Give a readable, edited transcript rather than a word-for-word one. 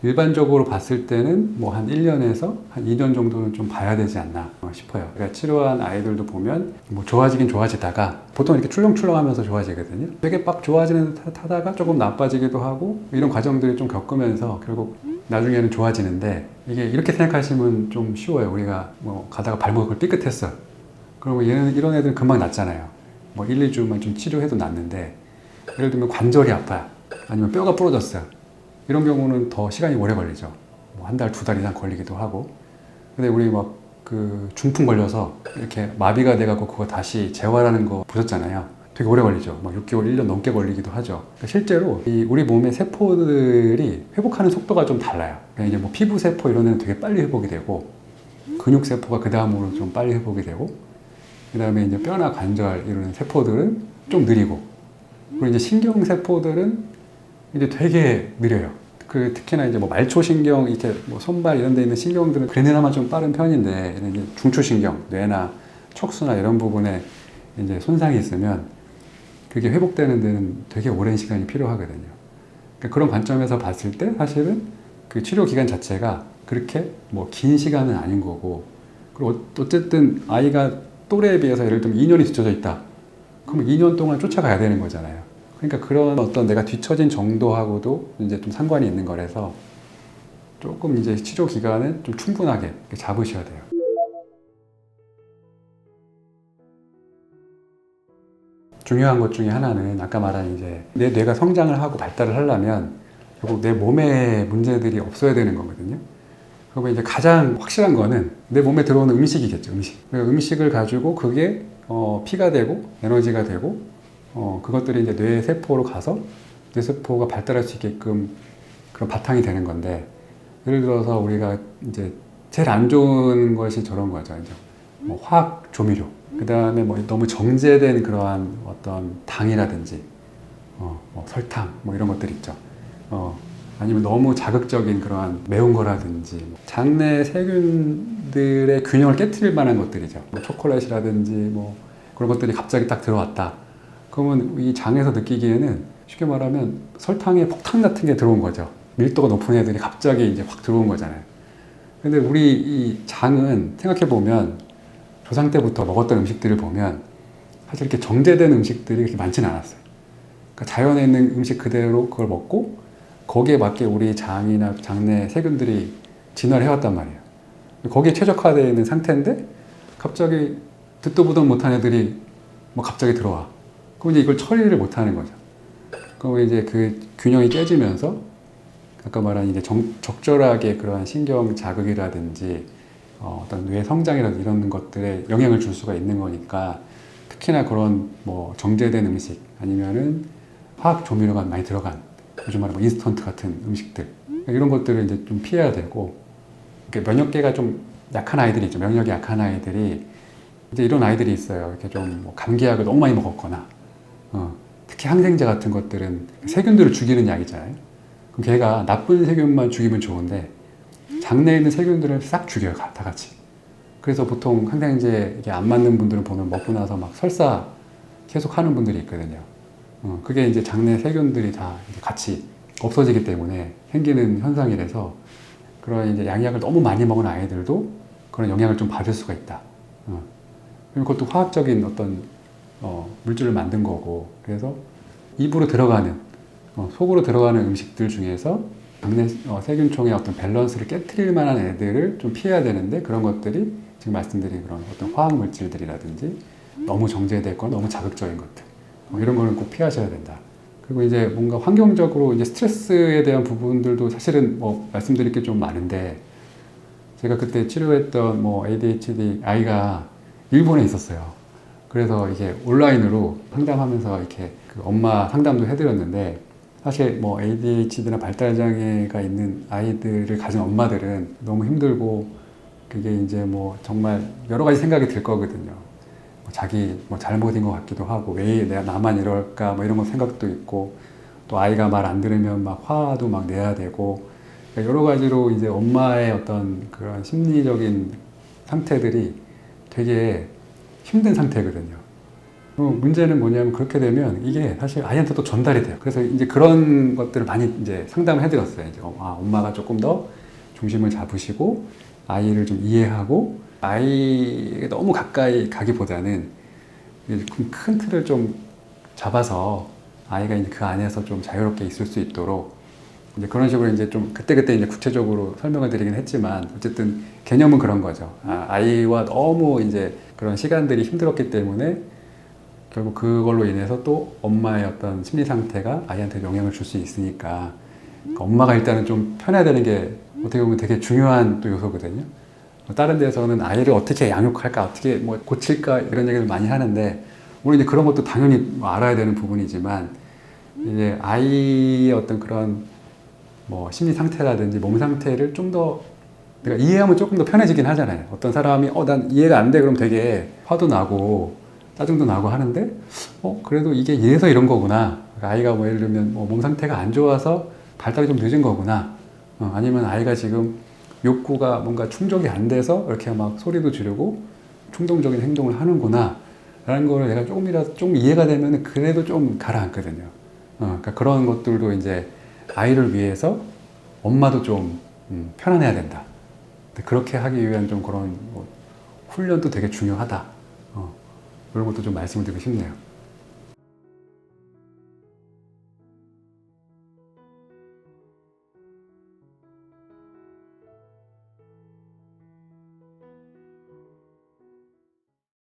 일반적으로 봤을 때는 뭐 한 1년에서 한 2년 정도는 좀 봐야 되지 않나 싶어요. 그러니까 치료한 아이들도 보면 뭐 좋아지긴 좋아지다가 보통 이렇게 출렁출렁 하면서 좋아지거든요. 되게 막 좋아지는 듯 하다가 조금 나빠지기도 하고 이런 과정들을 좀 겪으면서 결국 나중에는 좋아지는데 이게 이렇게 생각하시면 좀 쉬워요. 우리가 뭐 가다가 발목을 삐끗했어. 그러면 얘는 이런 애들은 금방 낫잖아요. 뭐 1, 2주만 좀 치료해도 낫는데 예를 들면 관절이 아파요. 아니면 뼈가 부러졌어요. 이런 경우는 더 시간이 오래 걸리죠. 뭐 한 달, 두 달 이상 걸리기도 하고. 근데 우리 막 그 중풍 걸려서 이렇게 마비가 돼갖고 그거 다시 재활하는 거 보셨잖아요. 되게 오래 걸리죠. 막 6개월, 1년 넘게 걸리기도 하죠. 그러니까 실제로 이 우리 몸의 세포들이 회복하는 속도가 좀 달라요. 그러니까 이제 뭐 피부 세포 이런 애는 되게 빨리 회복이 되고, 근육 세포가 그 다음으로 좀 빨리 회복이 되고, 그 다음에 이제 뼈나 관절 이런 세포들은 좀 느리고, 그리고 이제 신경 세포들은 이제 되게 느려요. 그 특히나 이제 뭐 말초신경, 이렇게 뭐 손발 이런 데 있는 신경들은 그나마 좀 빠른 편인데, 이제 중추신경, 뇌나 척수나 이런 부분에 이제 손상이 있으면 그게 회복되는 데는 되게 오랜 시간이 필요하거든요. 그러니까 그런 관점에서 봤을 때 사실은 그 치료 기간 자체가 그렇게 뭐 긴 시간은 아닌 거고, 그리고 어쨌든 아이가 또래에 비해서 예를 들면 2년이 뒤쳐져 있다. 그럼 2년 동안 쫓아가야 되는 거잖아요. 그러니까 그런 어떤 내가 뒤처진 정도하고도 이제 좀 상관이 있는 거라서 조금 이제 치료 기간은 좀 충분하게 잡으셔야 돼요. 중요한 것 중에 하나는 아까 말한 이제 내 뇌가 성장을 하고 발달을 하려면 결국 내 몸에 문제들이 없어야 되는 거거든요. 그러면 이제 가장 확실한 거는 내 몸에 들어오는 음식이겠죠, 음식. 그러니까 음식을 가지고 그게 피가 되고 에너지가 되고 그것들이 이제 뇌 세포로 가서 뇌 세포가 발달할 수 있게끔 그런 바탕이 되는 건데, 예를 들어서 우리가 이제 제일 안 좋은 것이 저런 거죠. 이제 뭐 화학 조미료, 그 다음에 뭐 너무 정제된 그러한 어떤 당이라든지, 뭐 설탕, 뭐 이런 것들 있죠. 아니면 너무 자극적인 그러한 매운 거라든지, 장내 세균들의 균형을 깨트릴 만한 것들이죠. 뭐 초콜릿이라든지 뭐 그런 것들이 갑자기 딱 들어왔다. 그러면 이 장에서 느끼기에는 쉽게 말하면 설탕의 폭탄 같은 게 들어온 거죠. 밀도가 높은 애들이 갑자기 이제 확 들어온 거잖아요. 근데 우리 이 장은 생각해보면 조상 때부터 먹었던 음식들을 보면 사실 이렇게 정제된 음식들이 그렇게 많지는 않았어요. 그러니까 자연에 있는 음식 그대로 그걸 먹고 거기에 맞게 우리 장이나 장내 세균들이 진화를 해왔단 말이에요. 거기에 최적화되어 있는 상태인데 갑자기 듣도 보도 못한 애들이 뭐 갑자기 들어와. 그럼 이제 이걸 처리를 못하는 거죠. 그럼 이제 그 균형이 깨지면서 아까 말한 이제 적절하게 그러한 신경 자극이라든지 어떤 뇌 성장이라든지 이런 것들에 영향을 줄 수가 있는 거니까, 특히나 그런 뭐 정제된 음식 아니면은 화학 조미료가 많이 들어간 요즘 말하면 뭐 인스턴트 같은 음식들, 이런 것들을 이제 좀 피해야 되고, 면역계가 좀 약한 아이들이 있죠. 면역이 약한 아이들이 이제 이런 아이들이 있어요. 이렇게 좀뭐 감기약을 너무 많이 먹었거나, 특히 항생제 같은 것들은 세균들을 죽이는 약이잖아요. 그럼 걔가 나쁜 세균만 죽이면 좋은데 장내에 있는 세균들을 싹 죽여요, 다 같이. 그래서 보통 항생제 이게 안 맞는 분들은 보면 먹고 나서 막 설사 계속 하는 분들이 있거든요. 그게 이제 장내 세균들이 다 이제 같이 없어지기 때문에 생기는 현상이라서, 그런 이제 양약을 너무 많이 먹은 아이들도 그런 영향을 좀 받을 수가 있다. 그리고 그것도 화학적인 어떤 물질을 만든 거고, 그래서 입으로 들어가는 속으로 들어가는 음식들 중에서 장내 세균총의 어떤 밸런스를 깨트릴 만한 애들을 좀 피해야 되는데, 그런 것들이 지금 말씀드린 그런 어떤 화학 물질들이라든지 너무 정제됐거나 너무 자극적인 것들, 이런 거는 꼭 피하셔야 된다. 그리고 이제 뭔가 환경적으로 이제 스트레스에 대한 부분들도 사실은 뭐 말씀드릴 게 좀 많은데, 제가 그때 치료했던 뭐 ADHD 아이가 일본에 있었어요. 그래서 이게 온라인으로 상담하면서 이렇게 그 엄마 상담도 해드렸는데, 사실 뭐 ADHD나 발달장애가 있는 아이들을 가진 엄마들은 너무 힘들고, 그게 이제 뭐 정말 여러 가지 생각이 들 거거든요. 뭐 자기 뭐 잘못인 것 같기도 하고, 왜 내가 나만 이럴까 뭐 이런 거 생각도 있고, 또 아이가 말 안 들으면 막 화도 막 내야 되고, 그러니까 여러 가지로 이제 엄마의 어떤 그런 심리적인 상태들이 되게 힘든 상태거든요. 문제는 뭐냐면 그렇게 되면 이게 사실 아이한테도 전달이 돼요. 그래서 이제 그런 것들을 많이 이제 상담을 해드렸어요. 이제 엄마가 조금 더 중심을 잡으시고 아이를 좀 이해하고 아이에게 너무 가까이 가기보다는 큰 틀을 좀 잡아서 아이가 이제 그 안에서 좀 자유롭게 있을 수 있도록 이제 그런 식으로 이제 좀 그때그때 이제 구체적으로 설명을 드리긴 했지만 어쨌든 개념은 그런 거죠. 아이와 너무 이제 그런 시간들이 힘들었기 때문에 결국 그걸로 인해서 또 엄마의 어떤 심리 상태가 아이한테 영향을 줄 수 있으니까 그러니까 엄마가 일단은 좀 편해야 되는 게 어떻게 보면 되게 중요한 또 요소거든요. 다른 데서는 아이를 어떻게 양육할까, 어떻게 뭐 고칠까 이런 얘기를 많이 하는데 물론 이제 그런 것도 당연히 뭐 알아야 되는 부분이지만 이제 아이의 어떤 그런 뭐 심리 상태라든지 몸 상태를 좀 더 내가 이해하면 조금 더 편해지긴 하잖아요. 어떤 사람이 난 이해가 안 돼 그럼 되게 화도 나고 짜증도 나고 하는데 그래도 이게 이래서 이런 거구나. 그러니까 아이가 뭐 예를 들면 몸 상태가 안 좋아서 발달이 좀 늦은 거구나. 아니면 아이가 지금 욕구가 뭔가 충족이 안 돼서 이렇게 막 소리도 지르고 충동적인 행동을 하는구나 라는 걸 내가 조금이라도 좀 이해가 되면 그래도 좀 가라앉거든요. 그러니까 그런 것들도 이제 아이를 위해서 엄마도 좀 편안해야 된다. 그렇게 하기 위한 좀 그런 훈련도 되게 중요하다. 이런 것도 좀 말씀을 드리고 싶네요.